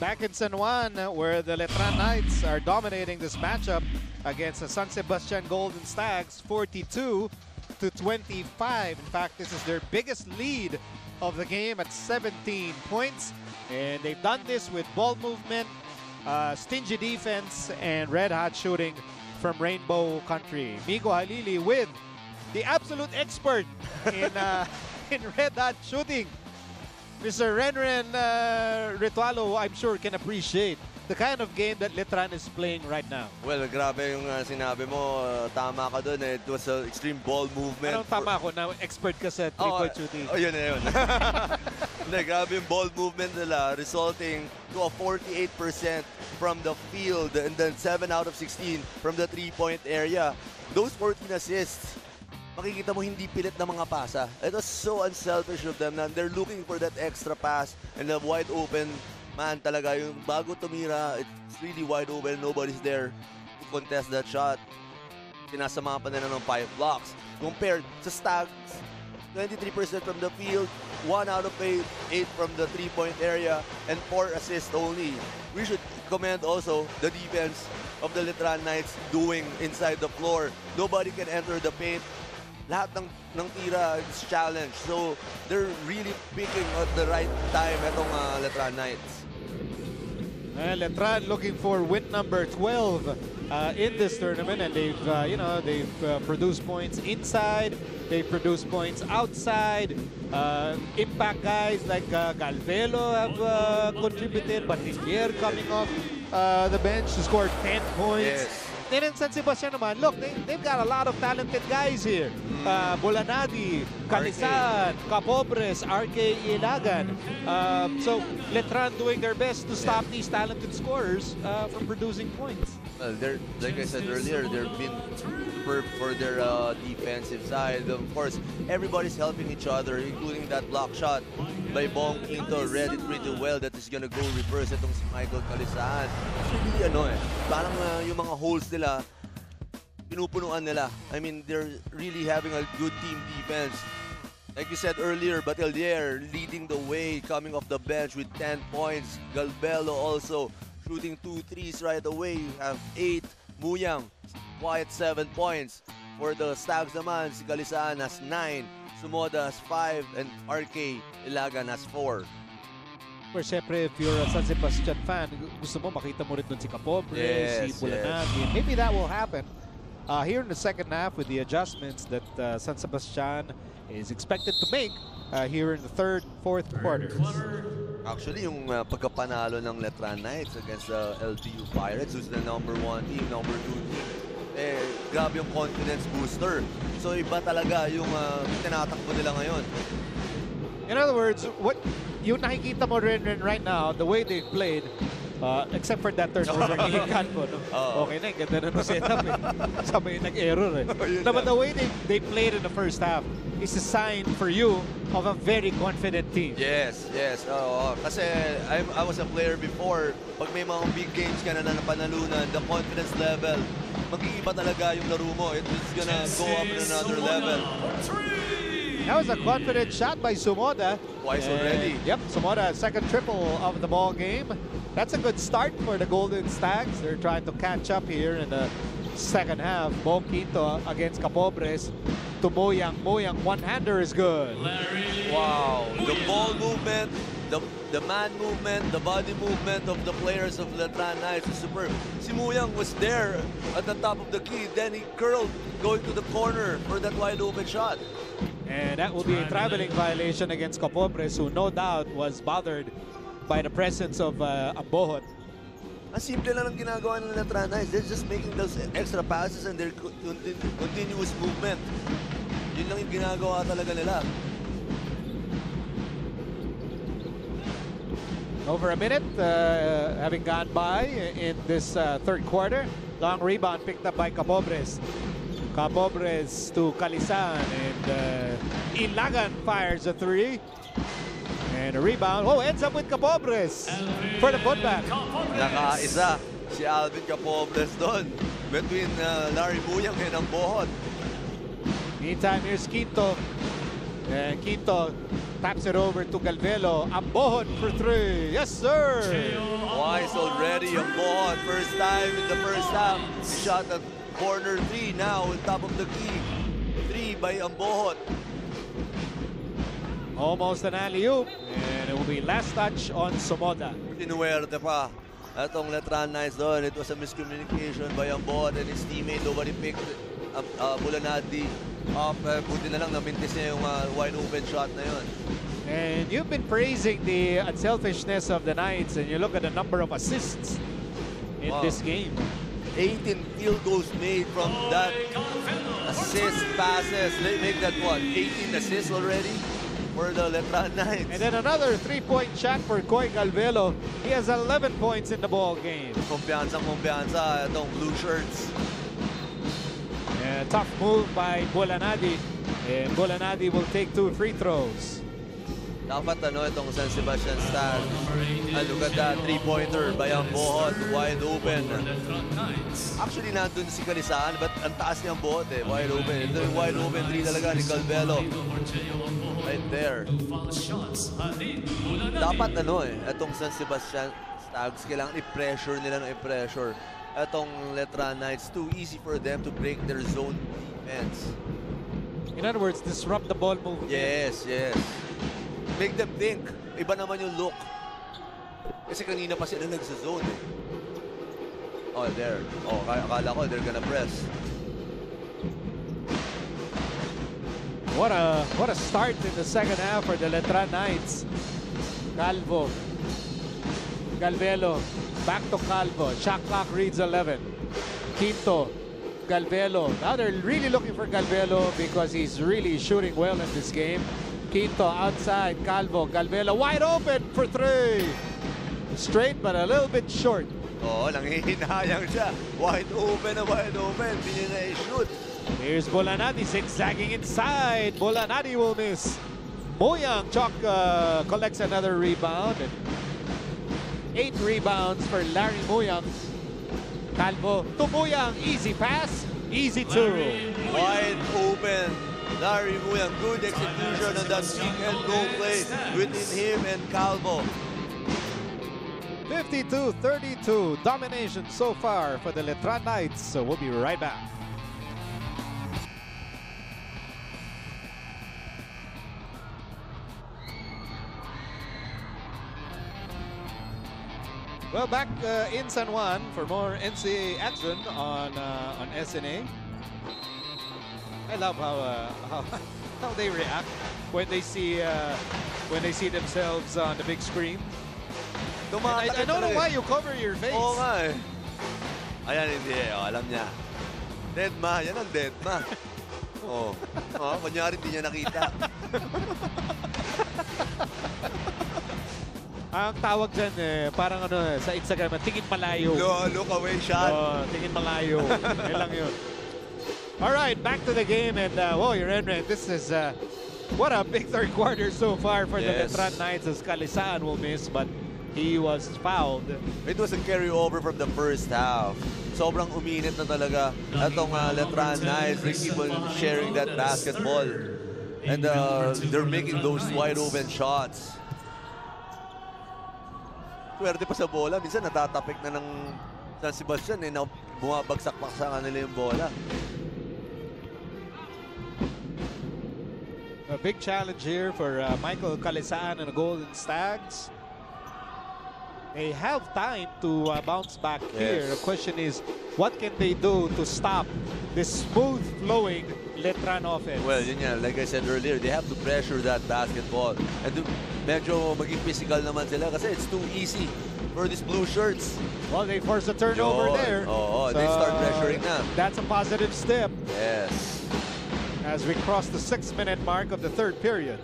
Back in San Juan, where the Letran Knights are dominating this matchup against the San Sebastian Golden Stags, 42-25. In fact, this is their biggest lead of the game at 17 points. And they've done this with ball movement, stingy defense, and red-hot shooting from Rainbow Country. Miko Halili with the absolute expert in, in red-hot shooting. Mr. Renren Ritualo, I'm sure, can appreciate the kind of game that Letran is playing right now. Well, grabe yung sinabi mo. Tama ka dun. It was an extreme ball movement. Anong tama ako na expert ka sa three-point shooting? Oh, yun na yun. Hindi, grabe yung ball movement nila, resulting to a 48% from the field and then 7 out of 16 from the three-point area. Those 14 assists, makikita mo hindi pilit na mga pasa. It was so unselfish of them na they're looking for that extra pass and the wide open man talaga. Yung bago tumira, it's really wide open. Nobody's there to contest that shot. Sinasama pa nila ng 5 blocks. Compared sa Stags, 23% from the field, 1 out of 8 from the three-point area, and 4 assists only. We should commend also the defense of the Letran Knights doing inside the floor. Nobody can enter the paint. Lahat ng tira is challenge. So, they're really picking at the right time itong Letran Knights. Letran looking for win number 12 in this tournament, and they've they've produced points inside, they've produced points outside. Impact guys like Galvelo have contributed, but Batisier coming off the bench to score 10 points. Yes. Then in San Sebastian naman, look, they've got a lot of talented guys here. Bolanadi, Calisan, Capobres, RK Ilagan. So Letran doing their best to stop these talented scorers from producing points. Well, like I said earlier, they've been superb for their defensive side. Of course, everybody's helping each other, including that block shot by Bong Quinto. Read it pretty well that is gonna go reverse itong si Michael Calisan. Actually, parang yung mga holes nila, pinupunuan nila. I mean, they're really having a good team defense. Like you said earlier, Batisier leading the way, coming off the bench with 10 points. Galvelo also shooting 2 threes right away. You have 8. Muyang, quiet 7 points. For the Stags naman, si Calisan has 9. Sumoda has 5. And RK Ilagan has 4. Pero syempre, if you're a San Sebastian fan, gusto mo makita mo rin doon si Capobres, si Bolanadi. Maybe that will happen here in the second half with the adjustments that San Sebastian is expected to make here in the third, fourth quarters. Actually, yung pagkapanalo ng Letran Knights against the LTU Pirates, who's the number 1 team, number 2 team, grabe yung confidence booster. So iba talaga yung tinatakbo nila ngayon. In other words, what yung nakikita mo rin right now, the way they've played, except for that turnover gihikan mo, no? Okay na, ganda na no setup eh. Sabay nag-error eh. No, but the way they played in the first half is a sign for you of a very confident team. Yes. Kasi I was a player before. Pag may mga big games ka na napanalunan, the confidence level, mag-iiba talaga yung laro mo. It's gonna go up to another level. That was a confident shot by Sumoda. Twice already. Yep, Sumoda, second triple of the ball game. That's a good start for the Golden Stags. They're trying to catch up here in the second half. Bong Quinto against Capobres to Moyang. Moyang, one-hander is good. Wow, the ball movement, the man movement, the body movement of the players of Letran Knights is superb. Si Moyang was there at the top of the key, then he curled going to the corner for that wide open shot. And that will be a traveling violation against Capobres, who no doubt was bothered by the presence of Ambohot. Ang simple lang ang ginagawa ng Letran Knights. They're just making those extra passes and their continuous movement. Yun lang yung ginagawa talaga nila. Over a minute, having gone by in this third quarter. Long rebound picked up by Capobres. Capobres to Calisan, and Ilagan fires a 3. And a rebound. Oh, ends up with Capobres for the putback. Nakaisa si Alvin Capobres doon between Larry Muyang and Ambohot. Meantime, here's Quinto. And Quinto taps it over to Galvelo. Ambohon for three. Yes, sir. Twice already. Ambohon, first time in the first half. Shot at corner three now on top of the key. Three by Ambohon. Almost an alley-oop. And it will be last touch on Somoda. Tinuwerte pa. Atong Letran Knights doon. It was a miscommunication by Ambohon and his teammate. Nobody picked Bulanadi up. Buti na lang namintis niya yung wide open shot na yun. And you've been praising the unselfishness of the Knights, and you look at the number of assists in this game. 18 field goals made from that assist passes. They make that what? 18 assists already for the Letran Knights. And then another three-point shot for Koy Galvelo. He has 11 points in the ball game. Kumpiyansa itong blue shirts. Tough move by Bulanadi. And Bulanadi will take 2 free throws. Dapat itong San Sebastian Stag. Look at that, three-pointer by Ambohon, wide open. Actually, nandun si Kalisaan, but ang taas ni Ambohon wide open. Ito yung wide open three talaga ni Galvelo. Right there. Dapat itong San Sebastian Stags, kailangan i-pressure nila ng i-pressure. Itong Letran Knights, too easy for them to break their zone defense. In other words, disrupt the ball movement. Yes, yes. Make them think. Iba naman yung look. Kasi kanina pa sila nagsa-zone Oh, there. Oh, akala ko they're gonna press. What a start in the second half for the Letran Knights. Calvo. Galvelo. Back to Calvo. Shot clock reads 11. Quinto. Galvelo. Now they're really looking for Galvelo because he's really shooting well in this game. Quinto outside. Calvo. Galvelo wide open for three. Straight but a little bit short. Oh, nanghihinayang siya. Wide open na wide open. Hindi niya na-shoot. Here's Bulanadi zigzagging inside. Bulanadi will miss. Moyang Chok collects another rebound. 8 rebounds for Larry Moyang. Calvo to Moyang. Easy pass. Easy two. Wide open. Larry Moyang. Good execution on that weekend goal play between him and Calvo. 52-32. Domination so far for the Letran Knights. So we'll be right back. Well, back in San Juan for more NCAA action on SNA. I love how they react when they see themselves on the big screen. I don't know why you cover your face. Oo nga Ayan, hindi alam niya. Deadma, yan ang deadma. Kunyari hindi niya nakita. Ang tawag dyan parang sa Instagram, tingin malayo. Look away shot. Tingin malayo. Yan lang yun. All right, back to the game. And, your Enren, this is, what a big third quarter so far for the Letran Knights as Kalisaan will miss, but he was fouled. It was a carryover from the first half. Sobrang uminit na talaga. Itong Letran Knights, they keep on sharing that basketball. And they're making those wide open shots. Swerte pa sa bola. Minsan natatapik na ng San Sebastian na bumabagsak pa sa kanila yung bola. A big challenge here for Michael Kalisaan and the Golden Stags. They have time to bounce back here. The question is, what can they do to stop this smooth-flowing Letran offense? Well, yun yan. Like I said earlier, they have to pressure that basketball. And medyo maging physical naman sila kasi it's too easy for these blue shirts. Well, they force a turnover there. So, they start pressuring na. That's a positive step. Yes. As we cross the 6-minute mark of the third period.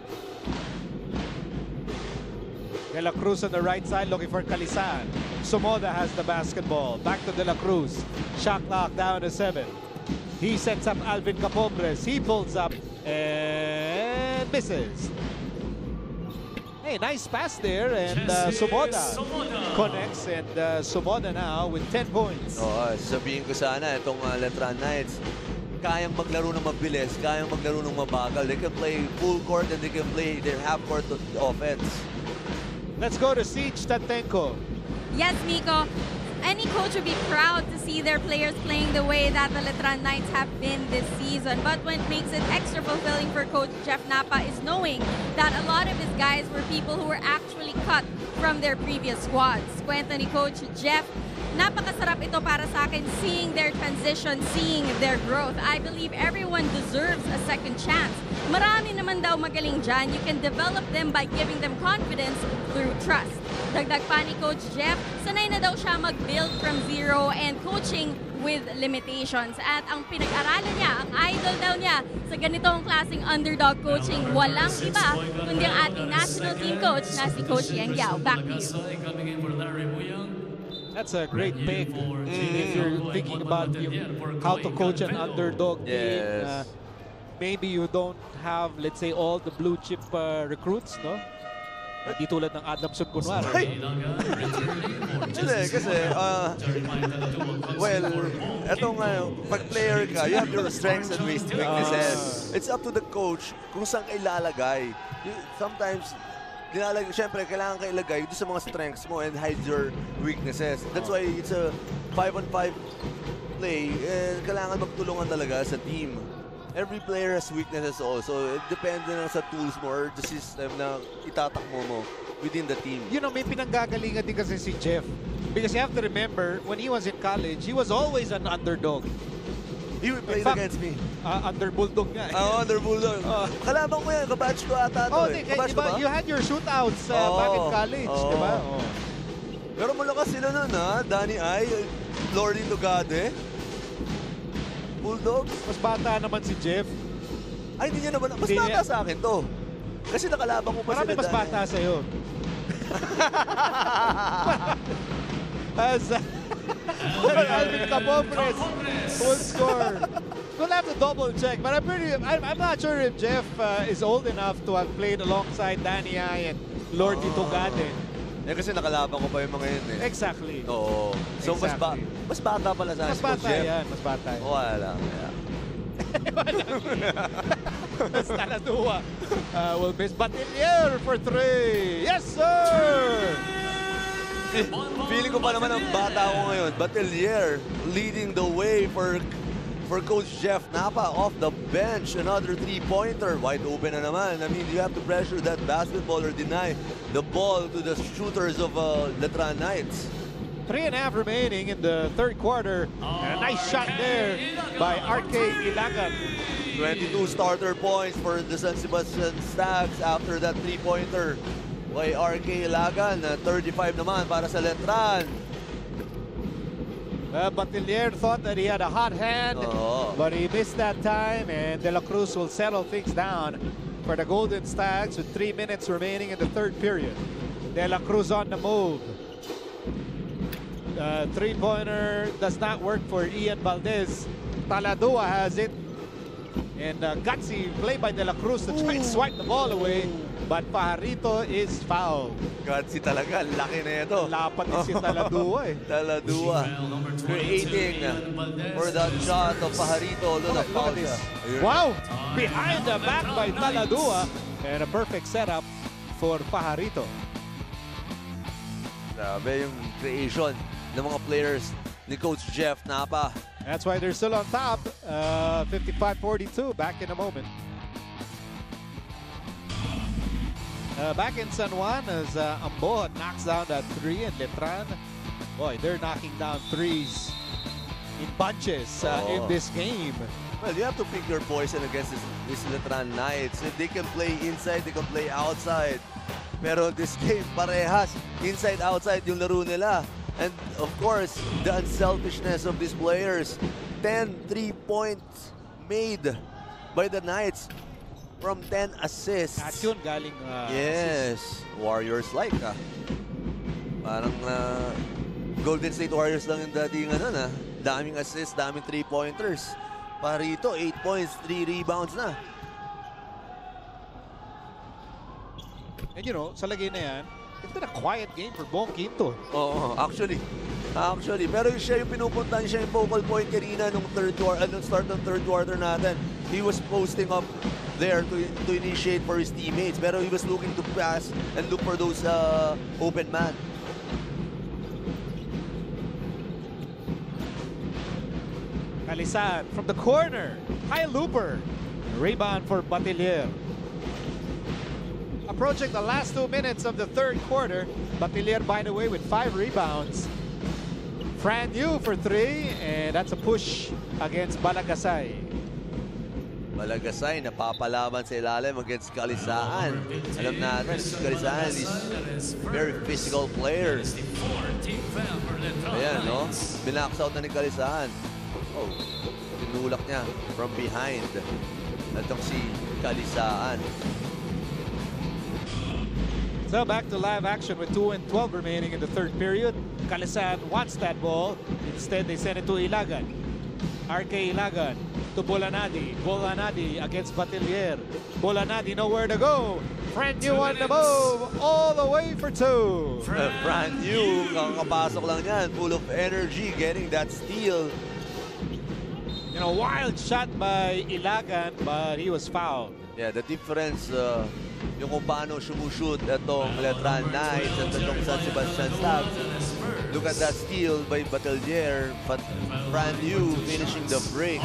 De La Cruz on the right side looking for Kalisaan. Somoda has the basketball. Back to De La Cruz. Shot clock down to 7. He sets up Alvin Capombres. He pulls up and misses. Hey, nice pass there, and Somoda connects, and Somoda now with 10 points. Sabihin ko sana itong Letran Knights. kayang maglaro ng mabilis, kayang maglaro ng mabagal. They can play full court and they can play their half court offense. Let's go to Siege Tatenko. Yes, Miko. Any coach would be proud to see their players playing the way that the Letran Knights have been this season. But what makes it extra fulfilling for Coach Jeff Napa is knowing that a lot of his guys were people who were actually cut from their previous squads. Kwento ni Coach Jeff, napakasarap ito para sa akin, seeing their transition, seeing their growth. I believe everyone deserves a second chance. Marami naman daw magaling dyan. You can develop them by giving them confidence through trust. Dagdag pa ni Coach Jeff, sanay na daw siya mag-build from zero and coaching with limitations. At ang pinag-aralan niya, ang idol daw niya sa ganitong klaseng underdog coaching, walang iba kundi ang ating national team coach na si Coach Yang Yao. Back to you. That's a great pick if you're thinking about how to coach an underdog team. Maybe you don't have, let's say, all the blue chip recruits, no? Di tulad ng Adamson kunwari. Hindi, kasi, well, etong pag player ka, you have your strengths and weaknesses. It's up to the coach kung saan ka ilalagay. Sometimes, siyempre, kailangan ka ilagay doon sa mga strengths mo and hide your weaknesses. That's why it's a 5-on-5 play. And kailangan magtulungan talaga sa team. Every player has weaknesses also. It depends na sa tools mo or the system na itatakbo mo within the team. You know, may pinanggagalingan din kasi si Jeff. Because you have to remember, when he was in college, he was always an underdog. He played against me. Under Bulldog nga. Under Bulldog. Kalaban ko yan, kabatch ko ata ito diba, you had your shootouts back in college, diba? Pero malakas sila nun, Danny Ay, Lordy Tugade. Bulldogs. Mas bata naman si Jeff. Ay, hindi niya naman. Mas bata sa akin to. Kasi nakalaban ko pa sila. Marami mas bata sa'yo. As Alvin Capopres will score. We'll have to double check, but I'm not sure if Jeff is old enough to have played alongside Danny Ay and Lordy Tugade. Kasi nakalaban ko pa yung mga yun eh. Exactly. Oo. So exactly. mas bata pala sa Mas bata yan, mas bata yan. Wala. Mas Taladua will miss Batilier for 3. Yes, sir! Feeling ko pa naman ang bata ko ngayon. Batilier leading the way for Coach Jeff Napa off the bench. Another three-pointer. Wide open na naman. I mean, you have to pressure that basketball or deny the ball to the shooters of Letran Knights. 3.5 remaining in the third quarter. And a nice shot there by RK Ilagan. 22 starter points for the San Sebastian Stags after that three-pointer by RK Ilagan. 35 naman para sa Letran. Batilier thought that he had a hot hand, but he missed that time, and De La Cruz will settle things down for the Golden Stags with 3 minutes remaining in the third period. De La Cruz on the move. Three-pointer does not work for Ian Valdez. Taladua has it. And gutsy play by De La Cruz to try and swipe the ball away. But Pajarito is fouled. Gutsy talaga. Laki na ito. Lapat din si Taladua eh. Taladua creating for that shot of Pajarito. Look at this. Wow! Behind the back by Taladua. And a perfect setup for Pajarito. Grabe yung creation ng mga players ni Coach Jeff Napa. That's why they're still on top. 55-42. Back in a moment. Back in San Juan as Amboa knocks down that 3 and Letran. Boy, they're knocking down threes in bunches in this game. Well, you have to pick your poison against this Letran Knights. If they can play inside, they can play outside. Pero this game, parehas. Inside, outside yung laro nila. And of course, the unselfishness of these players. 10 3-points made by the Knights from 10 assists. At yun, galing yes, assist. Warriors-like Parang Golden State Warriors lang yung dating daming assists, daming 3-pointers. Parito, 8 points, 3 rebounds na. And you know, sa lagay na yan, it's been a quiet game for Bong Quinto. Oo, actually. Actually, pero siya yung pinupuntahan, siya yung focal point kanina nung start ng third quarter natin. He was posting up there to initiate for his teammates, pero he was looking to pass and look for those open man. Kalisan from the corner. Kyle Looper. Rebound for Batilier. Approaching the last 2 minutes of the third quarter. Batilier, by the way, with 5 rebounds. Fran Yu for 3, and that's a push against Balagasay. Balagasay napapalaban sa ilalim against Kalisaan. Alam natin, Kalisaan is very physical player. Ayan, no? Binax out na ni Kalisaan. Oh, tinulak niya from behind. Itong si Kalisaan. So back to live action with 2:12 remaining in the third period. Kalisaan wants that ball. Instead, they send it to Ilagan. RK Ilagan to Bolanadi. Bolanadi against Batilier. Bolanadi nowhere to go. Fran Yu on the move all the way for 2. Fran Yu, kakapasok lang yan. Full of energy, getting that steal. You know, wild shot by Ilagan, but he was fouled. Yeah, the difference, yung kung paano sumushoot itong Letran Knights at itong San Sebastian Stags. Look at that steal by Batilier, but Fran Yu finishing the break.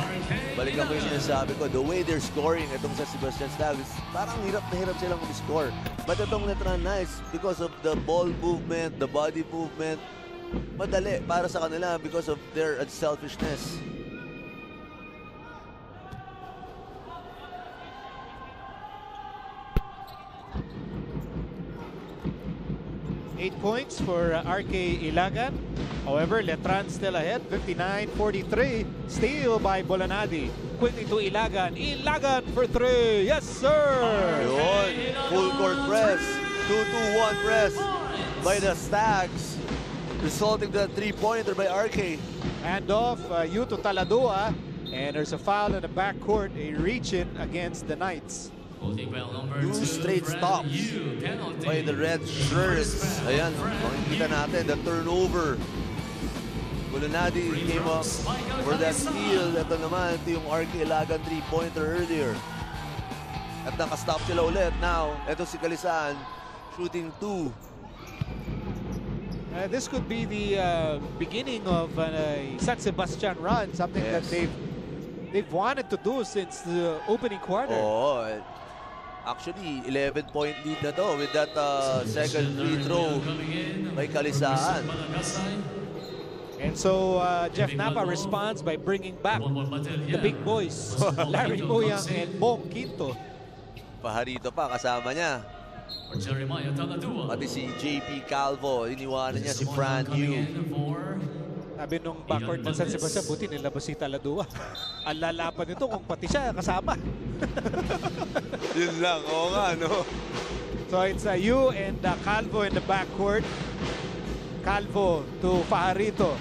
Balikan ko yung sinasabi ko, the way they're scoring itong San Sebastian Stags, parang hirap na hirap silang score. But itong Letran Knights, because of the ball movement, the body movement, madali para sa kanila because of their unselfishness. 8 points for RK Ilagan. However, Letran still ahead, 59-43. Steal by Bolanadi. Quickly to Ilagan. Ilagan for 3. Yes, sir! Yun. Full court press. 2-2-1 press by the Stags. Resulting to a 3-pointer by RK. Handoff, Yu to Taladua. And there's a foul in the backcourt, a reach-in against the Knights. 2 straight stops by the red shirts. Ayan, makikita natin the turnover. Bolanadi came up for that steal. Ito naman, ito yung RK Ilagan 3-pointer earlier. At nakastop sila ulit. Now, ito si Kalisaan shooting 2. This could be the beginning of a San Sebastian run, something that they've wanted to do since the opening quarter. Oh, actually, 11-point lead na to with that second free throw by Kalisaan. And so Jeff Napa responds by bringing back the big boys, Larry Moyang and Bong Quinto. Paharito pa, kasama niya. Pati si JP Calvo, iniwanan niya si Fran Yu. Sabi nung backcourt ng San Sebastian, buti nilabas si Taladua. Ang lalapan nito kung pati siya kasama. Yun lang, oo nga, no? So it's Yu and Calvo in the backcourt. Calvo to Fajarito.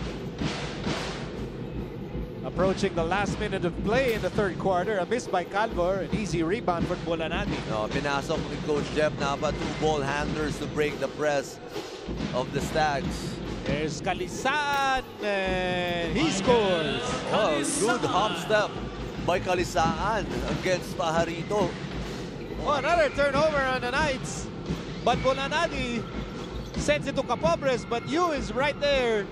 Approaching the last minute of play in the third quarter. A miss by Calvo, an easy rebound for Bolanadi. No, pinasok ni Coach Jeff Napa 2 ball handlers to break the press of the Stags. There's Kalisaan, and he scores. Oh, good hop step by Kalisaan against Fajarito. Oh, another turnover on the Knights. But Bolanadi sends it to Capobres, but Yu is right there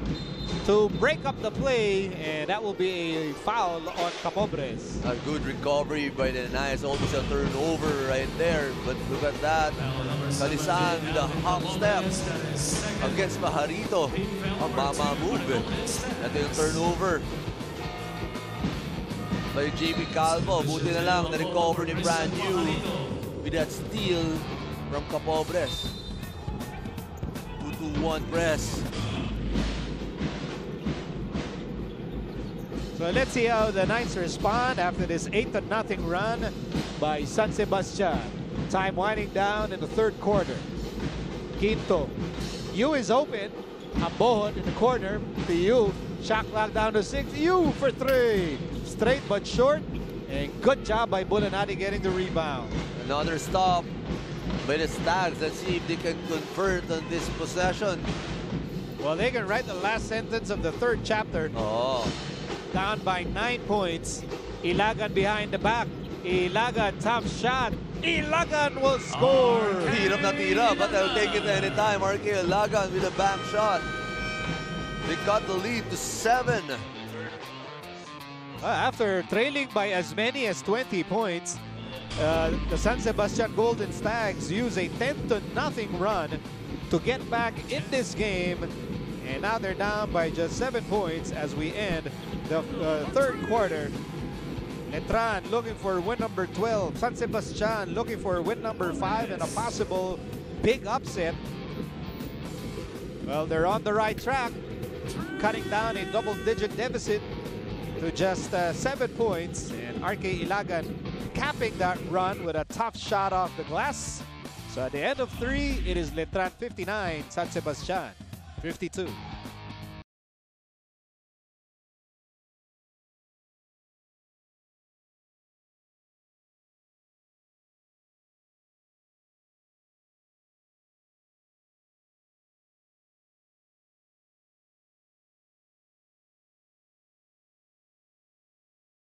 to break up the play, and that will be a foul on Capobres. A good recovery by the Knights, almost a turnover right there. But look at that, Kalisaan with a hop step against Fajarito. A mama move. Ito yung turnover by JP Calvo. Buti na lang na-recover ni Fran Yu with that steal from Capobres. 2-2-1 press. So let's see how the Knights respond after this 8-0 run by San Sebastian. Time winding down in the third quarter. Quinto. Yu is open. Ambohon in the corner to Yu. Shot clock down to 6. Yu for 3. Straight but short. And good job by Bolanadi getting the rebound. Another stop by the Stags. Let's see if they can convert on this possession. Well, they can write the last sentence of the third chapter. Oh. Down by 9 points. Ilagan behind the back. Ilagan, tough shot. Ilagan will score. Hirap na tira, but they'll take it anytime. RK Ilagan with a bank shot. They got the lead to 7. After trailing by as many as 20 points, the San Sebastian Golden Stags use a 10-0 run to get back in this game. And now they're down by just 7 points as we end the third quarter. Letran looking for win number 12. San Sebastian looking for win number 5 and a possible big upset. Well, they're on the right track, cutting down a double-digit deficit to just 7 points. And RK Ilagan capping that run with a tough shot off the glass. So at the end of 3, it is Letran 59, San Sebastian 52.